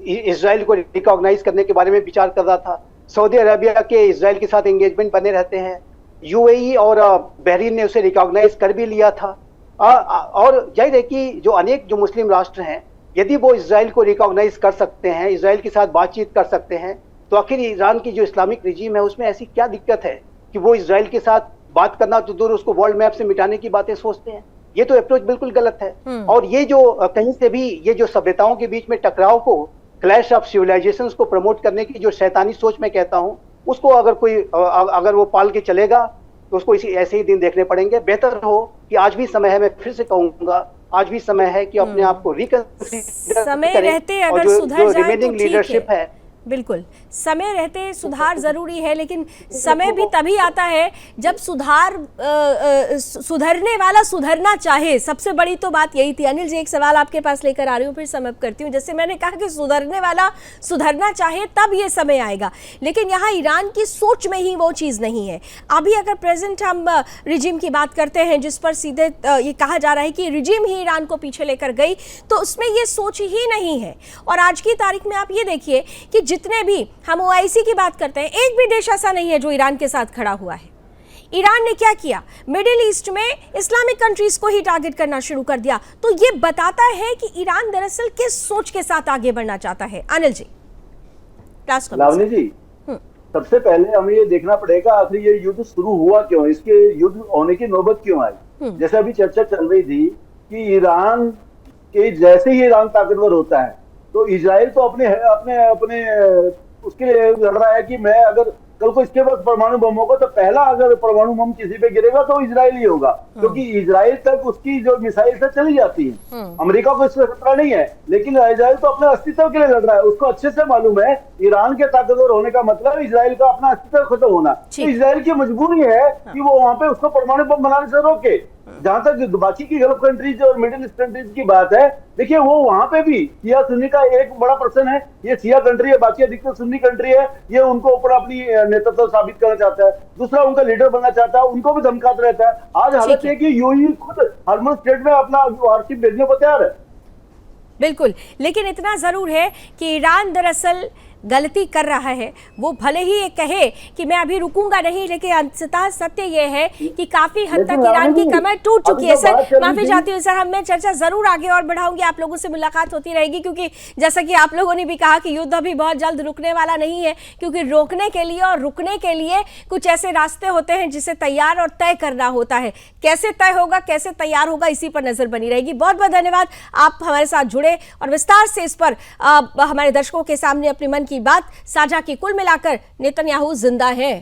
इजराइल को रिकॉग्नाइज करने के बारे में विचार कर रहा था। सऊदी अरेबिया के इजराइल के साथ एंगेजमेंट बने रहते हैं। यूएई और बहरीन ने उसे रिकॉग्नाइज कर भी लिया था। और जाहिर है कि जो अनेक जो मुस्लिम राष्ट्र हैं, यदि वो इजराइल को रिकॉग्नाइज कर सकते हैं, इजराइल के साथ बातचीत कर सकते हैं, तो आखिर ईरान की जो इस्लामिक रिजीम है उसमें ऐसी क्या दिक्कत है कि वो इजराइल के साथ बात करना तो दूर, उसको वर्ल्ड मैप से मिटाने की बातें सोचते हैं। ये तो अप्रोच बिल्कुल गलत है। और ये जो कहीं से भी ये जो सभ्यताओं के बीच में टकराव को, क्लैश ऑफ सिविलाइजेशंस को प्रमोट करने की जो शैतानी सोच मैं कहता हूँ, उसको अगर वो पाल के चलेगा तो उसको ऐसे ही दिन देखने पड़ेंगे। बेहतर हो कि आज भी समय है, मैं फिर से कहूंगा, आज भी समय है कि अपने आप को रिकंसीडर समय रहते अगर सुधर जाए तो लीडरशिप है। बिल्कुल, समय रहते सुधार जरूरी है, लेकिन समय भी तभी आता है जब सुधरने वाला सुधरना चाहे। सबसे बड़ी तो बात यही थी। अनिल जी, एक सवाल आपके पास लेकर आ रही हूँ, फिर समाप्त करती हूँ। जैसे मैंने कहा कि सुधरने वाला सुधरना चाहे तब ये समय आएगा, लेकिन यहाँ ईरान की सोच में ही वो चीज़ नहीं है। अभी अगर प्रेजेंट हम रिजीम की बात करते हैं जिस पर सीधे ये कहा जा रहा है कि रिजीम ही ईरान को पीछे लेकर गई, तो उसमें ये सोच ही नहीं है। और आज की तारीख में आप ये देखिए कि जितने भी हम ओआईसी की बात करते हैं, एक भी देश ऐसा नहीं है जो ईरान के साथ खड़ा हुआ है। ईरान ने क्या किया? मिडिल ईस्ट में इस्लामिक कंट्रीज को ही टारगेट करना शुरू कर दिया। तो ये बताता है कि ईरान दरअसल किस सोच के साथ आगे बढ़ना चाहता है। अनिल जी, लावनी जी, सबसे पहले हमें ये देखना पड़ेगा आखिर ये युद्ध शुरू हुआ क्यों, इसके युद्ध होने की नौबत क्यों आई। जैसे अभी चर्चा चल रही थी कि ईरान के जैसे ही ईरान ताकतवर होता है तो इजराइल तो अपने उसके लिए लड़ रहा है कि मैं अगर कल को इसके पास परमाणु बम होगा तो पहला अगर परमाणु बम किसी पे गिरेगा तो इजराइल ही होगा, क्योंकि इजराइल तक उसकी जो मिसाइल से चली जाती है। अमेरिका को इससे खतरा नहीं है, लेकिन इजराइल तो अपने अस्तित्व के लिए लड़ रहा है। उसको अच्छे से मालूम है ईरान के ताकतवर होने का मतलब इजराइल का अपना अस्तित्व खत्म होना। तो इजराइल की मजबूरी है कि वो वहां पे उसको परमाणु बम बनाने से रोके। जहां तक बाकी की गल्फ कंट्रीज और मिडिल ईस्ट कंट्रीज की बात है, देखिए वो वहां पे भी शिया सुन्नी का एक बड़ा प्रश्न है। ये शिया कंट्री है, बाकी अधिकतर सुन्नी कंट्री है। ये उनको ऊपर अपनी नेतृत्व साबित करना चाहता है। दूसरा, उनका लीडर बनना चाहता है, उनको भी धमकाता रहता है। आज हालत है कि यूएई खुद हरमन स्टेट में अपना वारशिप भेजने को तैयार है। बिल्कुल, लेकिन इतना जरूर है कि ईरान दरअसल गलती कर रहा है। वो भले ही ये कहे कि मैं अभी रुकूंगा नहीं, लेकिन अंततः सत्य ये है कि काफी हद तक ईरान की कमर टूट चुकी है। सर माफी चाहती हूँ सर, मैं चर्चा जरूर आगे और बढ़ाऊंगी, आप लोगों से मुलाकात होती रहेगी, क्योंकि जैसा कि आप लोगों ने भी कहा कि युद्ध अभी बहुत जल्द रुकने वाला नहीं है, क्योंकि रोकने के लिए और रुकने के लिए कुछ ऐसे रास्ते होते हैं जिसे तैयार और तय करना होता है। कैसे तय होगा, कैसे तैयार होगा, इसी पर नजर बनी रहेगी। बहुत बहुत धन्यवाद, आप हमारे साथ जुड़े और विस्तार से इस पर हमारे दर्शकों के सामने अपने मन की बात साझा की। कुल मिलाकर नेतन्याहू जिंदा है,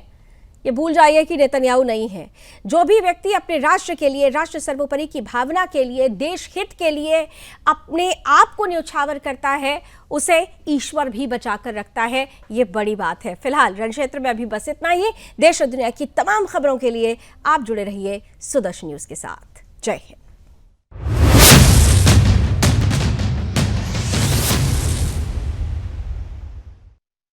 ये भूल जाइए कि नेतन्याहू नहीं है। जो भी व्यक्ति अपने राष्ट्र के लिए, राष्ट्र सर्वोपरि की भावना के लिए, देश हित के लिए अपने आप को न्यौछावर करता है, उसे ईश्वर भी बचाकर रखता है। ये बड़ी बात है। फिलहाल रणक्षेत्र में अभी बस इतना ही। देश और दुनिया की तमाम खबरों के लिए आप जुड़े रहिए सुदर्शन न्यूज के साथ। जय हिंद।